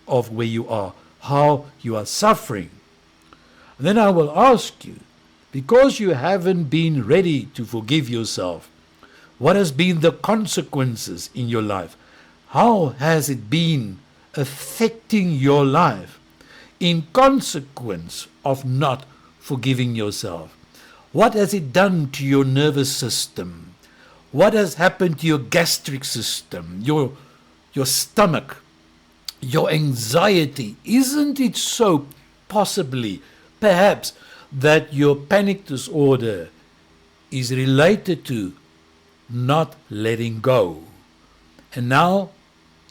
of where you are, how you are suffering. And then I will ask you, because you haven't been ready to forgive yourself, what has been the consequences in your life? How has it been affecting your life in consequence of not forgiving yourself? What has it done to your nervous system? What has happened to your gastric system, your stomach, your anxiety? Isn't it so possibly, perhaps, that your panic disorder is related to not letting go? And now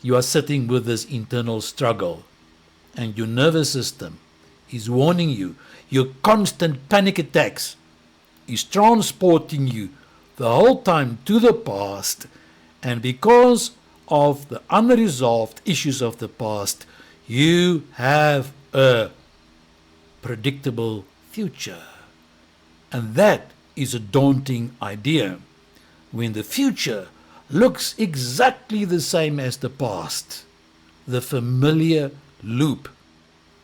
you are sitting with this internal struggle, and your nervous system is warning you. Your constant panic attacks is transporting you the whole time to the past, and because of the unresolved issues of the past, you have a predictable future. And that is a daunting idea. When the future looks exactly the same as the past, the familiar loop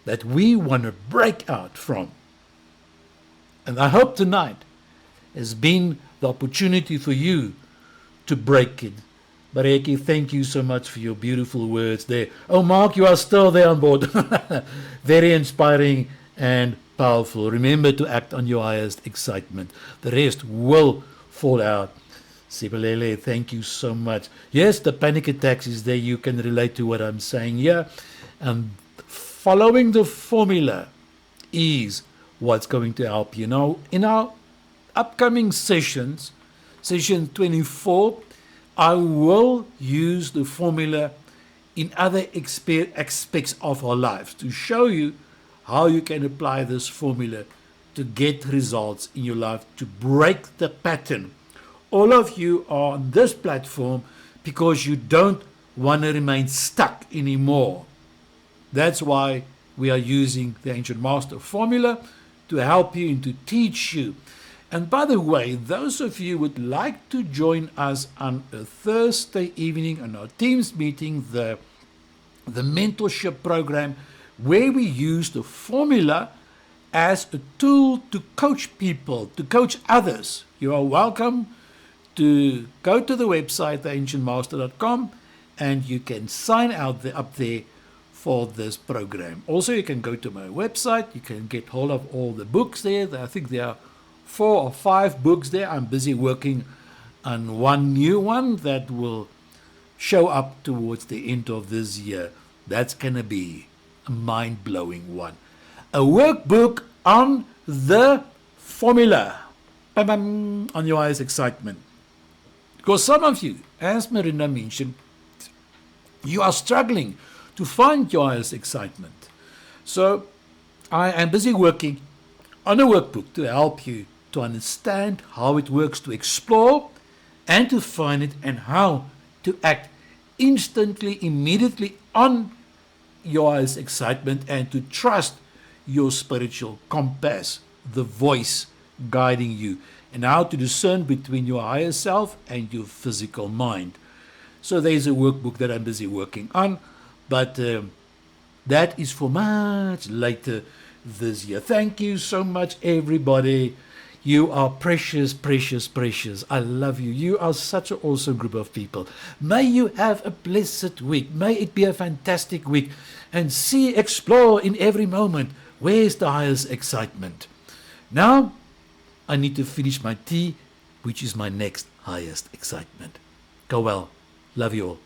that we want to break out from. And I hope tonight has been the opportunity for you to break it. Bareki, thank you so much for your beautiful words there. Oh, Mark, you are still there on board. Very inspiring and powerful. Remember to act on your highest excitement. The rest will fall out. Sibelele, thank you so much. Yes, the panic attacks is there. You can relate to what I'm saying here. And following the formula is what's going to help you. Now, in our upcoming sessions, session 24, I will use the formula in other aspects of our lives to show you how you can apply this formula to get results in your life, to break the pattern. All of you are on this platform because you don't want to remain stuck anymore. That's why we are using the Ancient Master formula to help you and to teach you. And by the way, those of you who would like to join us on a Thursday evening on our Teams meeting, the mentorship program, where we use the formula as a tool to coach people, to coach others, you are welcome to go to the website, theancientmaster.com, and you can sign up there for this program. Also, you can go to my website. You can get hold of all the books there. I think there are 4 or 5 books there. I'm busy working on one new one that will show up towards the end of this year. That's going to be a mind-blowing one. A workbook on the formula. Bam, on your highest excitement. Because some of you, as Marina mentioned, you are struggling to find your highest excitement. So I am busy working on a workbook to help you to understand how it works, to explore and to find it, and how to act instantly, immediately on your highest excitement, and to trust your spiritual compass, the voice guiding you, and how to discern between your higher self and your physical mind. So there's a workbook that I'm busy working on, but that is for much later this year. Thank you so much, everybody. You are precious, precious, precious. I love you. You are such an awesome group of people. May you have a blessed week. May it be a fantastic week. And explore in every moment. Where's the highest excitement? Now, I need to finish my tea, which is my next highest excitement. Go well. Love you all.